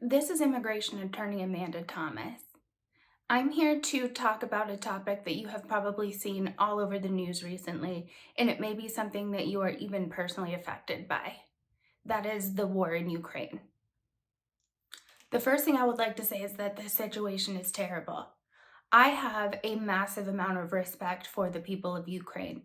This is immigration attorney Amanda Thomas. I'm here to talk about a topic that you have probably seen all over the news recently, and it may be something that you are even personally affected by. That is the war in Ukraine. The first thing I would like to say is that the situation is terrible. I have a massive amount of respect for the people of Ukraine.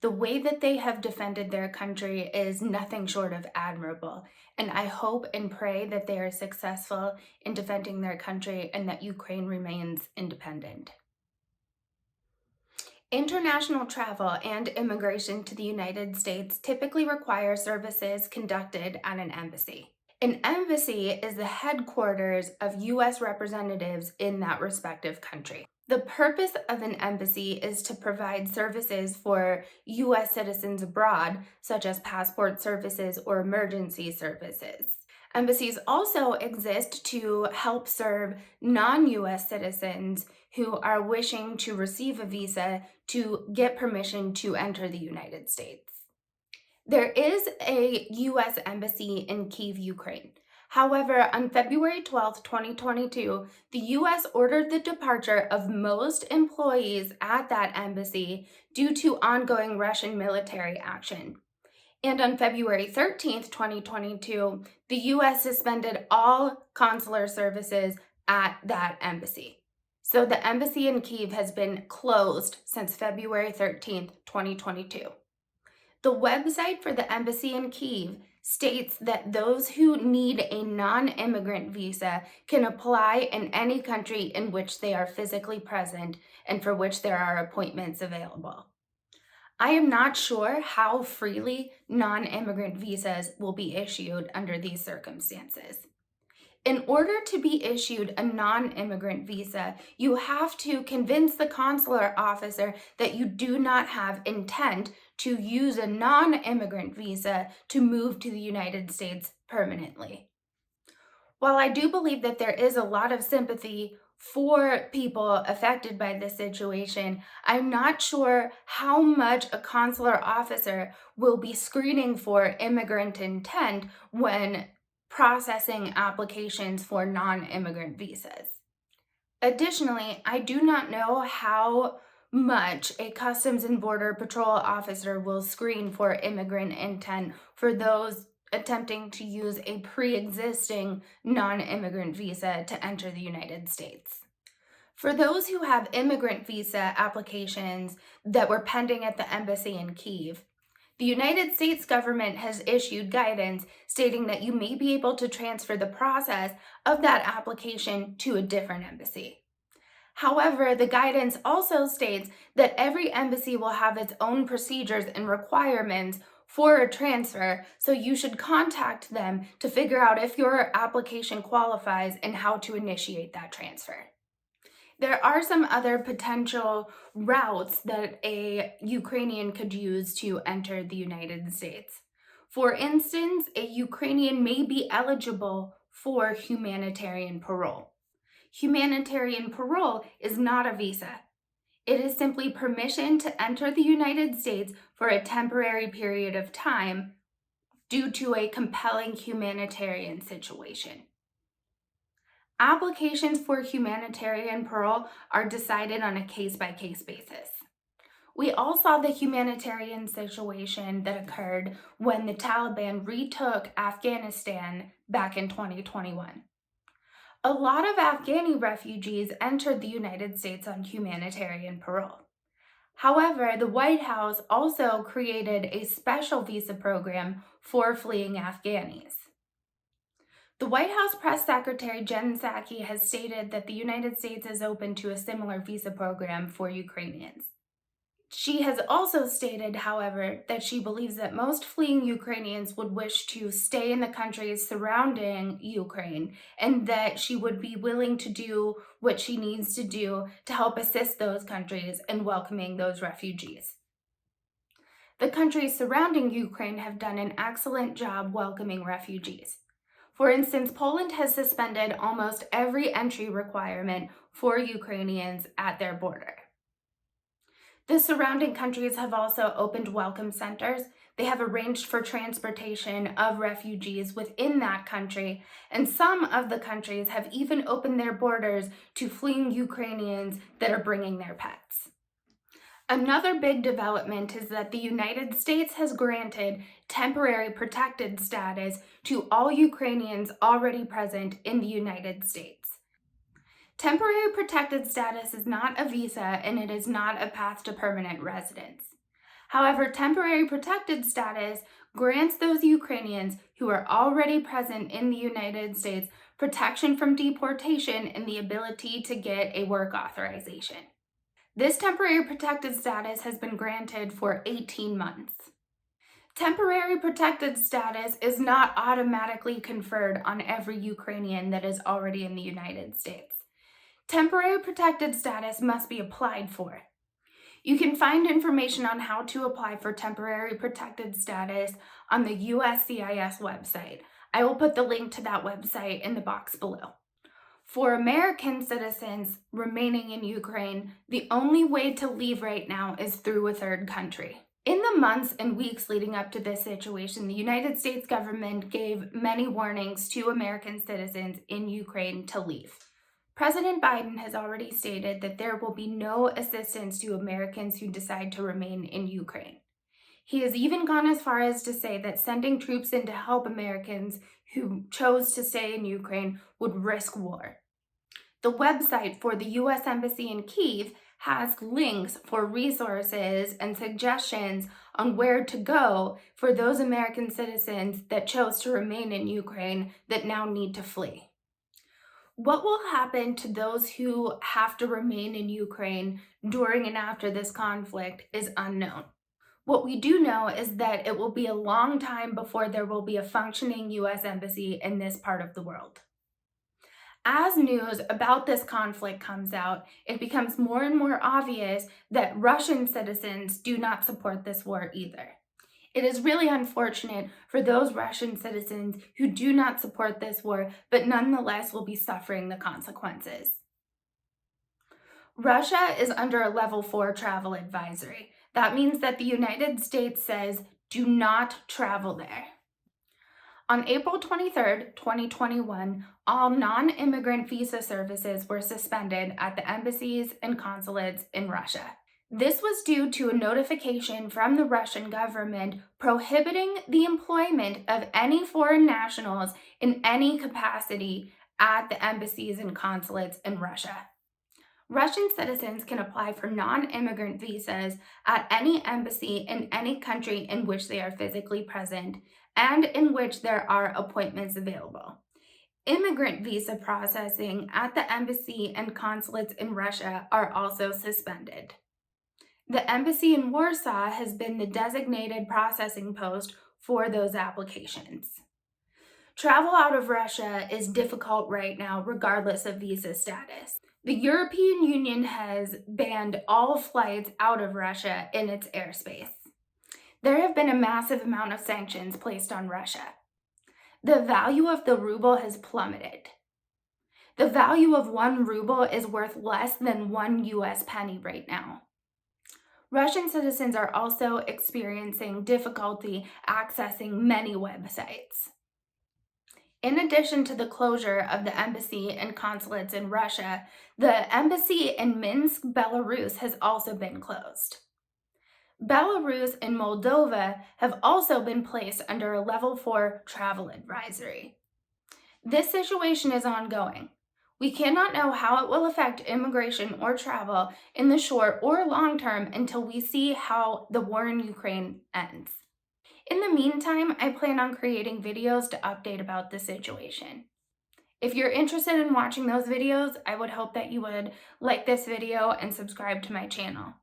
The way that they have defended their country is nothing short of admirable, and I hope and pray that they are successful in defending their country and that Ukraine remains independent. International travel and immigration to the United States typically require services conducted at an embassy. An embassy is the headquarters of U.S. representatives in that respective country. The purpose of an embassy is to provide services for U.S. citizens abroad, such as passport services or emergency services. Embassies also exist to help serve non-U.S. citizens who are wishing to receive a visa to get permission to enter the United States. There is a U.S. embassy in Kyiv, Ukraine. However, on February 12, 2022, the U.S. ordered the departure of most employees at that embassy due to ongoing Russian military action. And on February 13th, 2022, the U.S. suspended all consular services at that embassy. So the embassy in Kyiv has been closed since February 13th, 2022. The website for the embassy in Kyiv states that those who need a non-immigrant visa can apply in any country in which they are physically present and for which there are appointments available. I am not sure how freely non-immigrant visas will be issued under these circumstances. In order to be issued a non-immigrant visa, you have to convince the consular officer that you do not have intent to use a non-immigrant visa to move to the United States permanently. While I do believe that there is a lot of sympathy for people affected by this situation, I'm not sure how much a consular officer will be screening for immigrant intent when processing applications for non-immigrant visas. Additionally, I do not know how much a Customs and Border Patrol officer will screen for immigrant intent for those attempting to use a pre-existing non-immigrant visa to enter the United States. For those who have immigrant visa applications that were pending at the embassy in Kyiv, the United States government has issued guidance stating that you may be able to transfer the process of that application to a different embassy. However, the guidance also states that every embassy will have its own procedures and requirements for a transfer, so you should contact them to figure out if your application qualifies and how to initiate that transfer. There are some other potential routes that a Ukrainian could use to enter the United States. For instance, a Ukrainian may be eligible for humanitarian parole. Humanitarian parole is not a visa. It is simply permission to enter the United States for a temporary period of time due to a compelling humanitarian situation. Applications for humanitarian parole are decided on a case-by-case basis. We all saw the humanitarian situation that occurred when the Taliban retook Afghanistan back in 2021. A lot of Afghani refugees entered the United States on humanitarian parole. However, the White House also created a special visa program for fleeing Afghanis. The White House Press Secretary Jen Psaki has stated that the United States is open to a similar visa program for Ukrainians. She has also stated, however, that she believes that most fleeing Ukrainians would wish to stay in the countries surrounding Ukraine and that she would be willing to do what she needs to do to help assist those countries in welcoming those refugees. The countries surrounding Ukraine have done an excellent job welcoming refugees. For instance, Poland has suspended almost every entry requirement for Ukrainians at their border. The surrounding countries have also opened welcome centers They have arranged for transportation of refugees within that country, and some of the countries have even opened their borders to fleeing Ukrainians that are bringing their pets. Another big development is that the United States has granted temporary protected status to all Ukrainians already present in the United States. Temporary protected status is not a visa and it is not a path to permanent residence. However, temporary protected status grants those Ukrainians who are already present in the United States protection from deportation and the ability to get a work authorization. This temporary protected status has been granted for 18 months. Temporary protected status is not automatically conferred on every Ukrainian that is already in the United States. Temporary protected status must be applied for. You can find information on how to apply for temporary protected status on the USCIS website. I will put the link to that website in the box below. For American citizens remaining in Ukraine, the only way to leave right now is through a third country. In the months and weeks leading up to this situation, the United States government gave many warnings to American citizens in Ukraine to leave. President Biden has already stated that there will be no assistance to Americans who decide to remain in Ukraine. He has even gone as far as to say that sending troops in to help Americans who chose to stay in Ukraine would risk war. The website for the U.S. Embassy in Kyiv has links for resources and suggestions on where to go for those American citizens that chose to remain in Ukraine that now need to flee. What will happen to those who have to remain in Ukraine during and after this conflict is unknown. What we do know is that it will be a long time before there will be a functioning U.S. embassy in this part of the world. As news about this conflict comes out, it becomes more and more obvious that Russian citizens do not support this war either. It is really unfortunate for those Russian citizens who do not support this war, but nonetheless will be suffering the consequences. Russia is under a level 4 travel advisory. That means that the United States says, do not travel there. On April 23, 2021, all non-immigrant visa services were suspended at the embassies and consulates in Russia. This was due to a notification from the Russian government prohibiting the employment of any foreign nationals in any capacity at the embassies and consulates in Russia. Russian citizens can apply for non-immigrant visas at any embassy in any country in which they are physically present and in which there are appointments available. Immigrant visa processing at the embassy and consulates in Russia are also suspended. The embassy in Warsaw has been the designated processing post for those applications. Travel out of Russia is difficult right now, regardless of visa status. The European Union has banned all flights out of Russia in its airspace. There have been a massive amount of sanctions placed on Russia. The value of the ruble has plummeted. The value of 1 ruble is worth less than 1 US penny right now. Russian citizens are also experiencing difficulty accessing many websites. In addition to the closure of the embassy and consulates in Russia, the embassy in Minsk, Belarus has also been closed. Belarus and Moldova have also been placed under a level 4 travel advisory. This situation is ongoing. We cannot know how it will affect immigration or travel in the short or long term until we see how the war in Ukraine ends. In the meantime, I plan on creating videos to update about the situation. If you're interested in watching those videos, I would hope that you would like this video and subscribe to my channel.